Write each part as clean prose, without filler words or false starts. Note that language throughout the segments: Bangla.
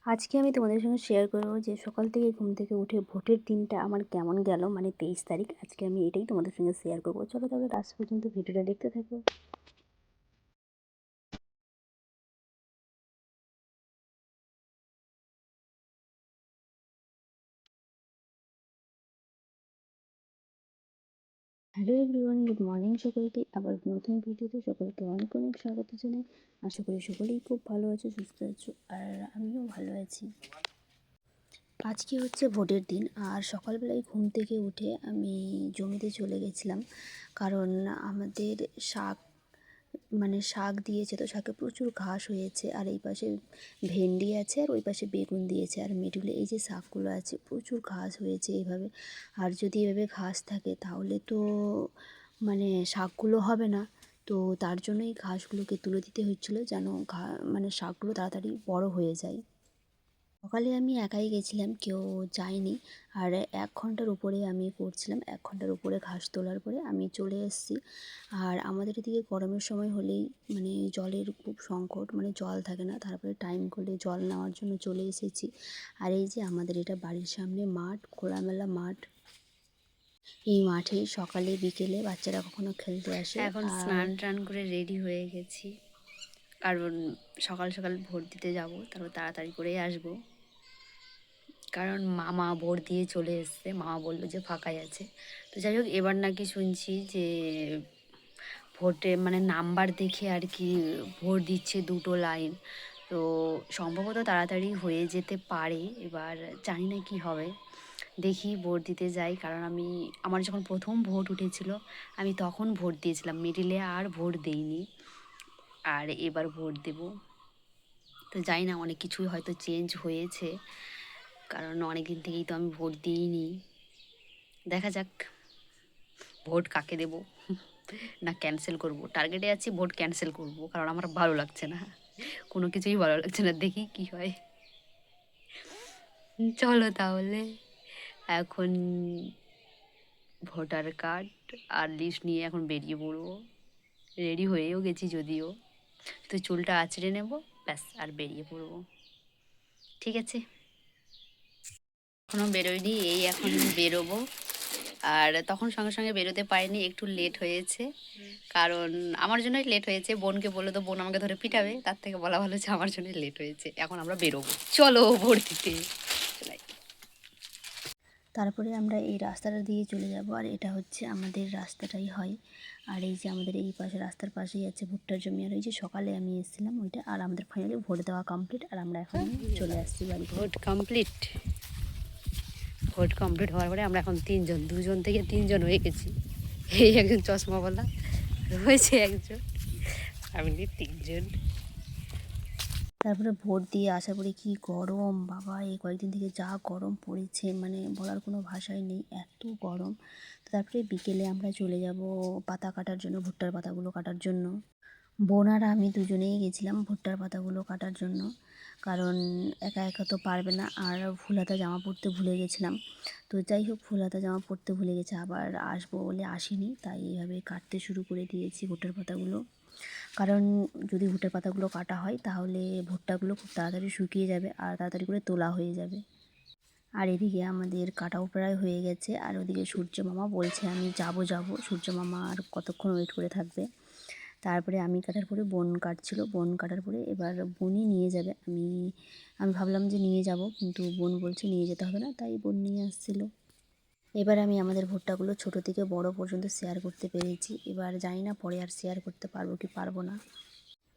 আজকে আমি তোমাদের সঙ্গে শেয়ার করবো যে সকাল থেকে ঘুম থেকে উঠে ভোটের দিনটা আমার কেমন গেল, মানে 23 তারিখ। আজকে আমি এটাই তোমাদের সঙ্গে শেয়ার করবো। চলো তাহলে লাস্ট পর্যন্ত ভিডিওটা দেখতে থাকো। হ্যালো এভরিওয়ান, গুড মর্নিং সকলকে। আবার নতুন ভিডিওতে সকলকে অনেক অনেক স্বাগত জানাই। আশা করি সকলেই খুব ভালো আছো, সুস্থ আছো, আর আমিও ভালো আছি। আজকে হচ্ছে ভোটের দিন, আর সকালবেলায় ঘুম থেকে উঠে আমি জমিতে চলে গেছিলাম, কারণ আমাদের শাক দিয়েছে, তো শাকে প্রচুর ঘাস হয়েছে। আর এই পাশে ভেন্ডি আছে, আর ওই পাশে বেগুন দিয়েছে, আর মিডলে এই যে শাকগুলো আছে প্রচুর ঘাস হয়েছে এইভাবে। আর যদি এভাবে ঘাস থাকে তাহলে তো শাকগুলো হবে না। তো তার জন্যই ঘাসগুলোকে তুলে দিতে হচ্ছিলো, যেন শাকগুলো তাড়াতাড়ি বড় হয়ে যায়। সকালে আমি একাই গেছিলাম, কেউ যায়নি। আর 1 ঘন্টার উপরে আমি করছিলাম, 1 ঘন্টার উপরে ঘাস তোলার পরে আমি চলে এসেছি। আর আমাদের এদিকে গরমের সময় হলেই জলের খুব সংকট, জল থাকে না। তারপরে টাইম করলে জল নেওয়ার জন্য চলে এসেছি। আর এই যে আমাদের এটা বাড়ির সামনে মাঠ, খোলামেলা মাঠ। এই মাঠে সকালে বিকেলে বাচ্চারা কখনো খেলতে আসে। এখন স্নান টান করে রেডি হয়ে গেছি, কারণ সকাল সকাল ভোট দিতে যাব, তারপর তাড়াতাড়ি করেই আসবো। কারণ মামা ভোট দিয়ে চলে এসছে, মামা বললো যে ফাঁকাই আছে। তো যাই হোক, এবার নাকি শুনছি যে ভোটে নাম্বার দেখে আর কি ভোট দিচ্ছে, 2টো লাইন। তো সম্ভবত তাড়াতাড়ি হয়ে যেতে পারে। এবার জানি না কী হবে, দেখি ভোট দিতে যাই। কারণ আমার যখন প্রথম ভোট উঠেছিল আমি তখন ভোট দিয়েছিলাম, মিডিলে আর ভোট দেইনি। আর এবার ভোট দেব, তো জানি না, অনেক কিছুই হয়তো চেঞ্জ হয়েছে, কারণ অনেক দিন থেকেই তো আমি ভোট দিইনি। দেখা যাক ভোট কাকে দেব, না ক্যান্সেল করব। টার্গেটে আছি ভোট ক্যান্সেল করব, কারণ আমার ভালো লাগছে না, কোনো কিছুই ভালো লাগছে না। দেখি কি হয়। চলো তাহলে এখন ভোটার কার্ড আর লিস্ট নিয়ে এখন বেরিয়ে পড়বো। রেডি হয়েও গেছি যদিও, তো চুলটা আঁচড়ে নেব, ব্যাস আর বেরিয়ে পড়বো। ঠিক আছে, এখনও বেরোয়নি, এই এখন বেরোবো। আর তখন সঙ্গে সঙ্গে বেরোতে পারিনি, একটু লেট হয়েছে। কারণ আমার জন্যই লেট হয়েছে, বোনকে বললো তো বোন আমাকে ধরে পিটাবে, তার থেকে বলা ভালো যে আমার জন্যই লেট হয়েছে। এখন আমরা বেরোবো, চলো ভোট দিতে। তারপরে আমরা এই রাস্তাটা দিয়ে চলে যাব, আর এটা হচ্ছে আমাদের রাস্তাটাই হয়। আর এই যে আমাদের এই পাশে রাস্তার পাশেই আছে ভুট্টার জমি। আর ওই যে সকালে আমি এসেছিলাম ওইটা, আর আমাদের ফাইনালি ভোট দেওয়া কমপ্লিট, আর আমরা এখন চলে আসছি বাড়ি। ভোট কমপ্লিট হওয়ার পরে আমরা এখন 3জন, 2জন থেকে 3জন হয়ে গেছি। এই একজন চশমাওয়ালা হয়েছে একজন, আমি 3জন। তারপরে ভোট দিয়ে আসার পরে কি গরম বাবা, এই কয়েকদিন থেকে যা গরম পড়েছে বলার কোনো ভাষাই নেই, এত গরম। তো তারপরে বিকেলে আমরা চলে যাব পাতা কাটার জন্য, ভুট্টার পাতাগুলো কাটার জন্য। বোন আর আমি দুজনেই গেছিলাম ভুট্টার পাতাগুলো কাটার জন্য, কারণ একা একা তো পারবে না। আর ফুল হাতা জামা পরতে ভুলে গেছিলাম। তো যাই হোক, ফুল হাতা জামা পরতে ভুলে গেছে, আবার আসবো বলে আসিনি, তাই এইভাবে কাটতে শুরু করে দিয়েছি ভুট্টার পাতাগুলো। কারণ যদি ভুট্টার পাতাগুলো কাটা হয় তাহলে ভুট্টাগুলো খুব তাড়াতাড়ি শুকিয়ে যাবে, আর তাড়াতাড়ি করে তোলা হয়ে যাবে। আর এদিকে আমাদের কাটাও প্রায় হয়ে গেছে, আর ওদিকে সূর্য মামা বলছে আমি যাব। সূর্য মামা আর কতক্ষণ ওয়েট করে থাকবে। তারপরে আমি কাটার পরে বোন কাটছিল, বোন কাটার পরে এবার বোনই নিয়ে যাবে। আমি ভাবলাম যে নিয়ে যাব, কিন্তু বোন বলছে নিয়ে যেতে হবে না, তাই বোন নিয়ে আসছিলো। এবার আমি আমাদের ভুট্টাগুলো ছোট থেকে বড় পর্যন্ত শেয়ার করতে পেরেছি। এবার জানি না পরে আর শেয়ার করতে পারবো কি পারবো না।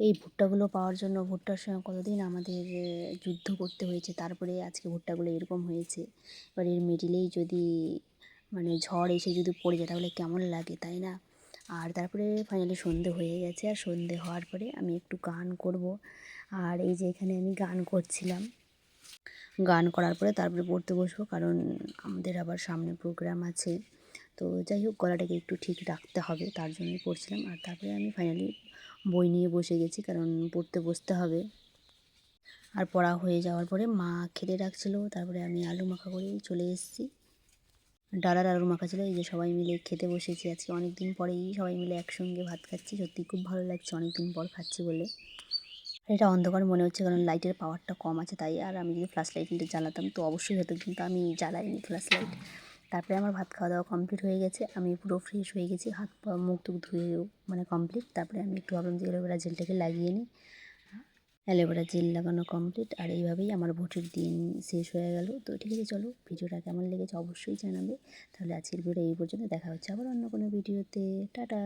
এই ভুট্টাগুলো পাওয়ার জন্য ভুট্টার সঙ্গে কতদিন আমাদের যুদ্ধ করতে হয়েছে, তারপরে আজকে ভুট্টাগুলো এরকম হয়েছে। এবার এর মিডিলেই যদি ঝড় এসে যদি পড়ে যায় তাহলে কেমন লাগে, তাই না? আর তারপরে ফাইনালি সন্ধে হয়ে গেছে, আর সন্ধে হওয়ার পরে আমি একটু গান করব। আর এই যে এখানে আমি গান করছিলাম, গান করার পরে তারপরে পড়তে বসবো, কারণ আমাদের আবার সামনে প্রোগ্রাম আছে। তো যাই হোক, গলাটাকে একটু ঠিক রাখতে হবে, তার জন্যই পড়ছিলাম। আর তারপরে আমি ফাইনালি বই নিয়ে বসে গেছি, কারণ পড়তে বসতে হবে। আর পড়া হয়ে যাওয়ার পরে মা খেতে ডাকছিলো, তারপরে আমি আলু মাখা করেই চলে এসেছি। ডাল আর আলু মাখা ছিল। এই যে সবাই মিলে খেতে বসেছি, আজকে অনেক দিন পরেই সবাই মিলে একসঙ্গে ভাত খাচ্ছি। সত্যি খুব ভালো লাগছে অনেক দিন পর খাচ্ছি বলে। আর এটা অন্ধকার মনে হচ্ছে কারণ লাইটের পাওয়ারটা কম আছে তাই। আর আমি যদি ফ্ল্যাশ লাইটটা জ্বালাতাম তো অবশ্যই হতো, কিন্তু আমি জ্বালাইনি ফ্ল্যাশ লাইট। তারপরে আমার ভাত খাওয়া দাওয়া কমপ্লিট হয়ে গেছে, আমি পুরো ফ্রেশ হয়ে গেছি, হাত পা মুখ টুক ধুয়েও মানে কমপ্লিট। তারপরে আমি একটু ভাবলাম যে অ্যালোভেরা জেলটাকে লাগিয়ে নিই। অ্যালোভেরা জেল লাগানো কমপ্লিট। আর এইভাবেই আমার ভোটের দিন শেষ হয়ে গেল। তো ঠিক আছে, চলো ভিডিওটা কেমন লেগেছে অবশ্যই জানাবে। তাহলে আজকের ভিডিও এই পর্যন্ত, দেখা হচ্ছে আবার অন্য কোনো ভিডিওতে। টাটা।